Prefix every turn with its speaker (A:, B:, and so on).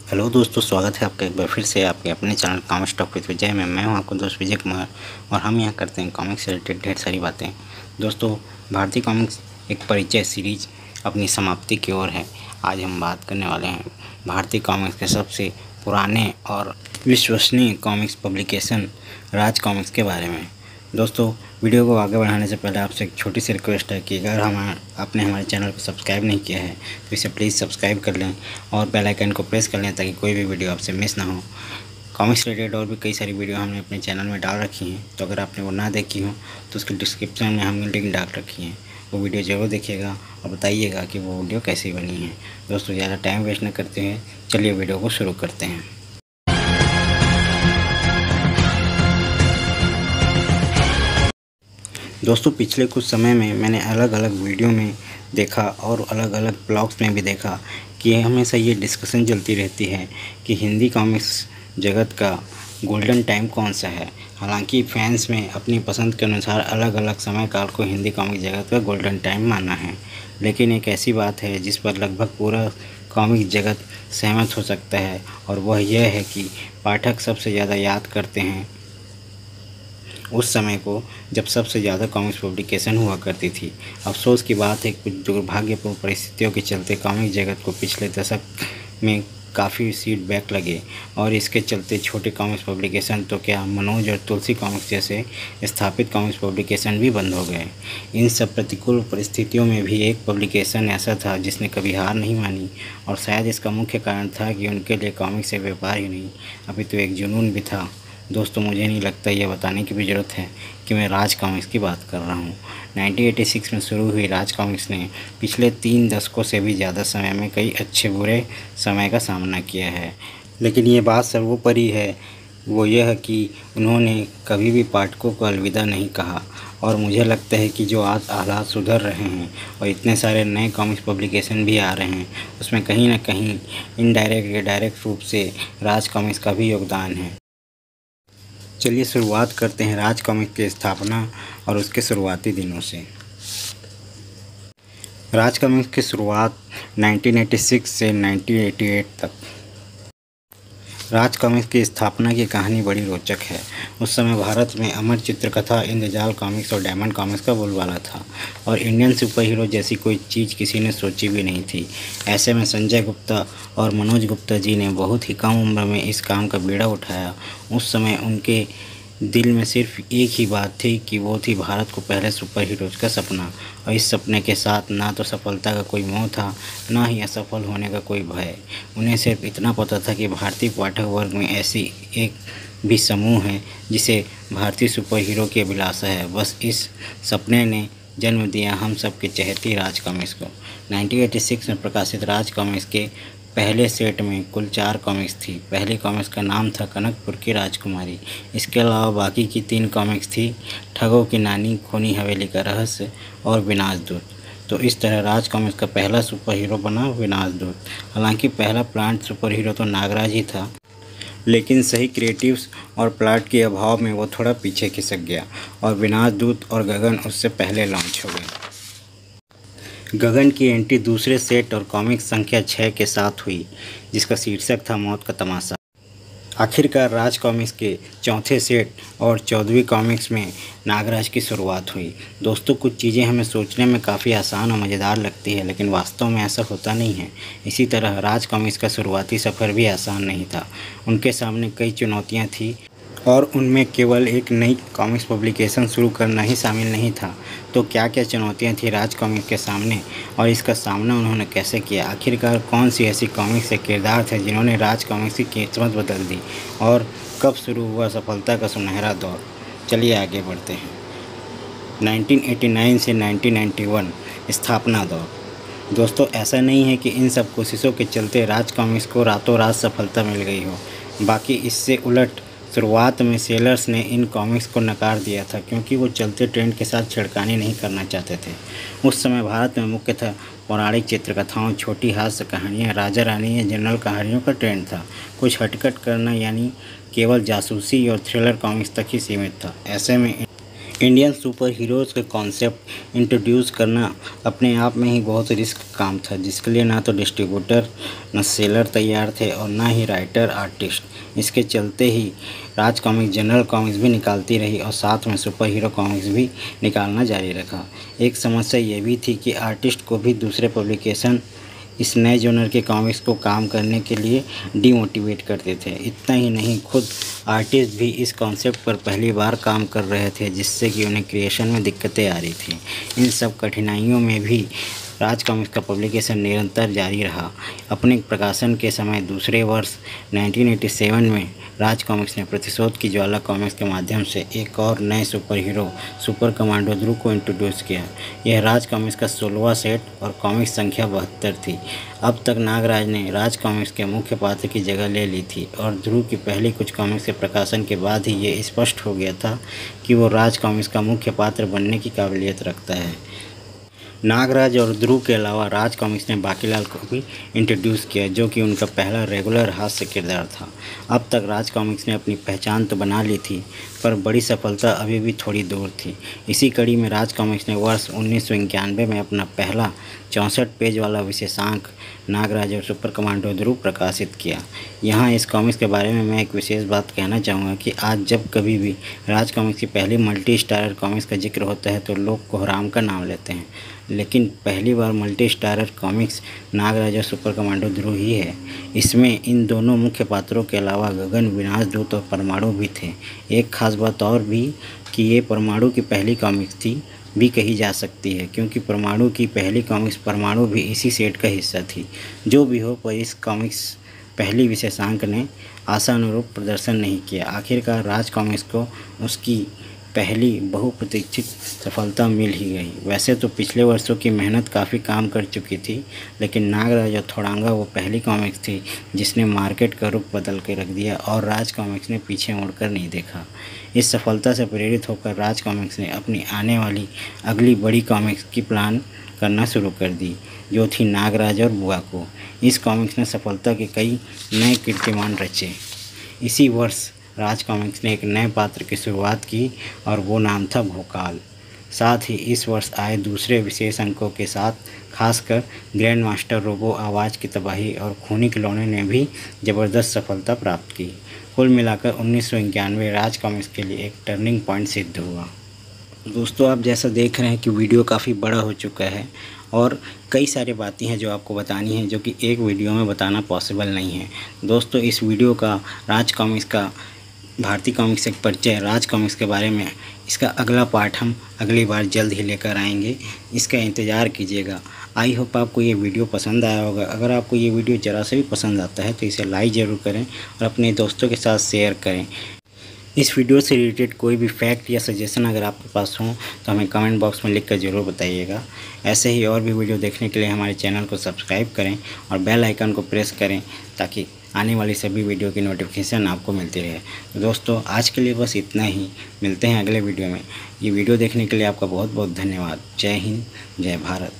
A: Hello दोस्तों, स्वागत है आपका एक बार फिर से आपके अपने चैनल कॉमिक्स टॉक विद विजय में। मैं हूं आपको दोस्त विजय कुमार और हम यहाँ करते हैं कॉमिक्स से रिलेटेड ढेर सारी बातें। दोस्तों, भारतीय कॉमिक्स एक परिचय सीरीज अपनी समाप्ति की ओर है। आज हम बात करने वाले हैं भारतीय कॉमिक्स के सबसे पुराने और विश्वसनीय कॉमिक्स पब्लिकेशन राज कॉमिक्स के बारे में। दोस्तों, वीडियो को आगे बढ़ाने से पहले आपसे एक छोटी सी रिक्वेस्ट है कि अगर आपने हमारे चैनल को सब्सक्राइब नहीं किया है तो इसे प्लीज़ सब्सक्राइब कर लें और बेल आइकन को प्रेस कर लें ताकि कोई भी वीडियो आपसे मिस ना हो। कॉमिक्स रिलेटेड और भी कई सारी वीडियो हमने अपने चैनल में डाल रखी हैं, तो अगर आपने वो ना देखी हो तो उसके डिस्क्रिप्शन में हमने लिंक डाल रखी है, वो वीडियो ज़रूर देखिएगा और बताइएगा कि वो वीडियो कैसी बनी है। दोस्तों, ज़्यादा टाइम वेस्ट न करते हुए चलिए वीडियो को शुरू करते हैं। दोस्तों, पिछले कुछ समय में मैंने अलग अलग वीडियो में देखा और अलग अलग ब्लॉग्स में भी देखा कि हमेशा ये डिस्कशन चलती रहती है कि हिंदी कॉमिक्स जगत का गोल्डन टाइम कौन सा है। हालांकि फैंस में अपनी पसंद के अनुसार अलग अलग समय काल को हिंदी कॉमिक जगत का गोल्डन टाइम माना है, लेकिन एक ऐसी बात है जिस पर लगभग पूरा कॉमिक जगत सहमत हो सकता है और वह यह है कि पाठक सबसे ज़्यादा याद करते हैं उस समय को जब सबसे ज़्यादा कॉमिक्स पब्लिकेशन हुआ करती थी। अफसोस की बात है कि कुछ दुर्भाग्यपूर्ण परिस्थितियों के चलते कॉमिक जगत को पिछले दशक में काफ़ी फीडबैक लगे और इसके चलते छोटे कॉमिक्स पब्लिकेशन तो क्या, मनोज और तुलसी कॉमिक्स जैसे स्थापित कॉमिक्स पब्लिकेशन भी बंद हो गए। इन सब प्रतिकूल परिस्थितियों में भी एक पब्लिकेशन ऐसा था जिसने कभी हार नहीं मानी और शायद इसका मुख्य कारण था कि उनके लिए कॉमिक्स से व्यापार ही नहीं अभी तो एक जुनून भी था। दोस्तों, मुझे नहीं लगता यह बताने की भी ज़रूरत है कि मैं राज कॉमिक्स की बात कर रहा हूँ। 1986 में शुरू हुई राज कॉमिक्स ने पिछले 3 दशकों से भी ज़्यादा समय में कई अच्छे बुरे समय का सामना किया है, लेकिन ये बात सर्वोपरि है वो यह कि उन्होंने कभी भी पाठकों को अलविदा नहीं कहा। और मुझे लगता है कि जो आज हालात सुधर रहे हैं और इतने सारे नए कॉमिक्स पब्लिकेशन भी आ रहे हैं, उसमें कहीं ना कहीं इनडायरेक्ट या डायरेक्ट रूप से राज कॉमिक्स का भी योगदान है। चलिए शुरुआत करते हैं राज कॉमिक्स की स्थापना और उसके शुरुआती दिनों से। राज कॉमिक्स की शुरुआत 1986 से 1988 तक। राज कॉमिक्स की स्थापना की कहानी बड़ी रोचक है। उस समय भारत में अमर चित्रकथा, इंद्रजाल कॉमिक्स और डायमंड कॉमिक्स का बोलबाला था और इंडियन सुपर हीरो जैसी कोई चीज़ किसी ने सोची भी नहीं थी। ऐसे में संजय गुप्ता और मनोज गुप्ता जी ने बहुत ही कम उम्र में इस काम का बीड़ा उठाया। उस समय उनके दिल में सिर्फ एक ही बात थी कि वो थी भारत को पहले सुपर हीरोज का सपना, और इस सपने के साथ ना तो सफलता का कोई मोह था, ना ही असफल होने का कोई भय। उन्हें सिर्फ इतना पता था कि भारतीय पाठक वर्ग में ऐसी एक भी समूह है जिसे भारतीय सुपर हीरो की अभिलाषा है। बस इस सपने ने जन्म दिया हम सब के चहेती राज कॉमिक्स को। 1986 में प्रकाशित राज कॉमिक्स के पहले सेट में कुल 4 कॉमिक्स थी। पहली कॉमिक्स का नाम था कनकपुर की राजकुमारी। इसके अलावा बाकी की 3 कॉमिक्स थी ठगों की नानी, खूनी हवेली का रहस्य और विनाशदूत। तो इस तरह राज कॉमिक्स का पहला सुपर हीरो बना विनाशदूत। हालांकि पहला प्लांट सुपर हीरो तो नागराज ही था, लेकिन सही क्रिएटिव्स और प्लाट के अभाव में वो थोड़ा पीछे खिसक गया और विनाशदूत और गगन उससे पहले लॉन्च हो गए। गगन की एंट्री दूसरे सेट और कॉमिक्स संख्या 6 के साथ हुई, जिसका शीर्षक था मौत का तमाशा। आखिरकार राज कॉमिक्स के चौथे सेट और 14वीं कॉमिक्स में नागराज की शुरुआत हुई। दोस्तों, कुछ चीज़ें हमें सोचने में काफ़ी आसान और मज़ेदार लगती है, लेकिन वास्तव में ऐसा होता नहीं है। इसी तरह राज कॉमिक्स का शुरुआती सफ़र भी आसान नहीं था। उनके सामने कई चुनौतियाँ थीं और उनमें केवल एक नई कॉमिक्स पब्लिकेशन शुरू करना ही शामिल नहीं था। तो क्या क्या चुनौतियां थी राज कॉमिक्स के सामने और इसका सामना उन्होंने कैसे किया? आखिरकार कौन सी ऐसी कॉमिक्स के किरदार थे जिन्होंने राज कॉमिक्स की किस्मत बदल दी और कब शुरू हुआ सफलता का सुनहरा दौर? चलिए आगे बढ़ते हैं। 1989 से 1991 स्थापना दौर। दोस्तों, ऐसा नहीं है कि इन सब कोशिशों के चलते राज कॉमिक्स को रातों रात सफलता मिल गई हो। बाकी इससे उलट शुरुआत में सेलर्स ने इन कॉमिक्स को नकार दिया था क्योंकि वो चलते ट्रेंड के साथ छेड़खानी नहीं करना चाहते थे। उस समय भारत में मुख्यतः पौराणिक चित्रकथाओं, छोटी हास्य कहानियाँ, राजा रानी या जनरल कहानियों का ट्रेंड था। कुछ हटकट करना यानी केवल जासूसी और थ्रिलर कॉमिक्स तक ही सीमित था। ऐसे में इंडियन सुपर हीरोज़ के कॉन्सेप्ट इंट्रोड्यूस करना अपने आप में ही बहुत रिस्क काम था, जिसके लिए ना तो डिस्ट्रीब्यूटर न सेलर तैयार थे और ना ही राइटर आर्टिस्ट। इसके चलते ही राज कॉमिक्स जनरल कॉमिक्स भी निकालती रही और साथ में सुपर हीरो कॉमिक्स भी निकालना जारी रखा। एक समस्या ये भी थी कि आर्टिस्ट को भी दूसरे पब्लिकेशन इस नए जॉनर के कॉमिक्स को काम करने के लिए डीमोटिवेट करते थे। इतना ही नहीं, खुद आर्टिस्ट भी इस कॉन्सेप्ट पर पहली बार काम कर रहे थे, जिससे कि उन्हें क्रिएशन में दिक्कतें आ रही थी। इन सब कठिनाइयों में भी राज कॉमिक्स का पब्लिकेशन निरंतर जारी रहा। अपने प्रकाशन के समय दूसरे वर्ष 1987 में राज कॉमिक्स ने प्रतिशोध की ज्वाला कॉमिक्स के माध्यम से एक और नए सुपर हीरो सुपर कमांडो ध्रुव को इंट्रोड्यूस किया। यह राज कॉमिक्स का 16वां सेट और कॉमिक्स संख्या 72 थी। अब तक नागराज ने राज कॉमिक्स के मुख्य पात्र की जगह ले ली थी और ध्रुव की पहली कुछ कॉमिक्स के प्रकाशन के बाद ही ये स्पष्ट हो गया था कि वो राज कॉमिक्स का मुख्य पात्र बनने की काबिलियत रखता है। नागराज और ध्रुव के अलावा राज कॉमिक्स ने बाकीलाल को भी इंट्रोड्यूस किया, जो कि उनका पहला रेगुलर हास्य किरदार था। अब तक राज कॉमिक्स ने अपनी पहचान तो बना ली थी, पर बड़ी सफलता अभी भी थोड़ी दूर थी। इसी कड़ी में राज कॉमिक्स ने वर्ष 1991 में अपना पहला 64 पेज वाला विशेषांक नागराज और सुपर कमांडो ध्रुव प्रकाशित किया। यहाँ इस कॉमिक्स के बारे में मैं एक विशेष बात कहना चाहूँगा कि आज जब कभी भी राज कॉमिक्स की पहली मल्टी स्टारर कॉमिक्स का जिक्र होता है तो लोग कोहराम का नाम लेते हैं, लेकिन पहली बार मल्टी स्टारर कॉमिक्स नागराज और सुपर कमांडो ध्रुव ही है। इसमें इन दोनों मुख्य पात्रों के अलावा गगन, विनाशदूत और परमाणु भी थे। एक खास बात और भी कि ये परमाणु की पहली कॉमिक्स थी भी कही जा सकती है, क्योंकि परमाणु की पहली कॉमिक्स परमाणु भी इसी सेट का हिस्सा थी। जो भी हो, पर इस कॉमिक्स पहली विशेषांक ने आशानुरूप प्रदर्शन नहीं किया। आखिरकार राज कॉमिक्स को उसकी पहली बहुप्रतीक्षित सफलता मिल ही गई। वैसे तो पिछले वर्षों की मेहनत काफ़ी काम कर चुकी थी, लेकिन नागराज और थोड़ांगा वो पहली कॉमिक्स थी जिसने मार्केट का रुख बदल के रख दिया और राज कॉमिक्स ने पीछे मुड़कर नहीं देखा। इस सफलता से प्रेरित होकर राज कॉमिक्स ने अपनी आने वाली अगली बड़ी कॉमिक्स की प्लान करना शुरू कर दी, जो थी नागराज और बुआको। इस कॉमिक्स ने सफलता के कई नए कीर्तिमान रचे। इसी वर्ष राज कॉमिक्स ने एक नए पात्र की शुरुआत की और वो नाम था भोकाल। साथ ही इस वर्ष आए दूसरे विशेष अंकों के साथ खासकर ग्रैंड मास्टर रोबो, आवाज़ की तबाही और खूनी खिलौने ने भी ज़बरदस्त सफलता प्राप्त की। कुल मिलाकर 1991 राज कॉमिक्स के लिए एक टर्निंग पॉइंट सिद्ध हुआ। दोस्तों, आप जैसा देख रहे हैं कि वीडियो काफ़ी बड़ा हो चुका है और कई सारी बातें हैं जो आपको बतानी है, जो कि एक वीडियो में बताना पॉसिबल नहीं है। दोस्तों, इस वीडियो का राज कॉमिक्स का भारतीय कॉमिक्स एक परिचय राज कॉमिक्स के बारे में, इसका अगला पार्ट हम अगली बार जल्द ही लेकर आएंगे। इसका इंतज़ार कीजिएगा। आई होप आपको ये वीडियो पसंद आया होगा। अगर आपको ये वीडियो ज़रा से भी पसंद आता है तो इसे लाइक ज़रूर करें और अपने दोस्तों के साथ शेयर करें। इस वीडियो से रिलेटेड कोई भी फैक्ट या सजेशन अगर आपके पास हो तो हमें कमेंट बॉक्स में लिखकर ज़रूर बताइएगा। ऐसे ही और भी वीडियो देखने के लिए हमारे चैनल को सब्सक्राइब करें और बेल आइकन को प्रेस करें ताकि आने वाली सभी वीडियो की नोटिफिकेशन आपको मिलती रहे। तो दोस्तों, आज के लिए बस इतना ही। मिलते हैं अगले वीडियो में। ये वीडियो देखने के लिए आपका बहुत बहुत धन्यवाद। जय हिंद, जय भारत।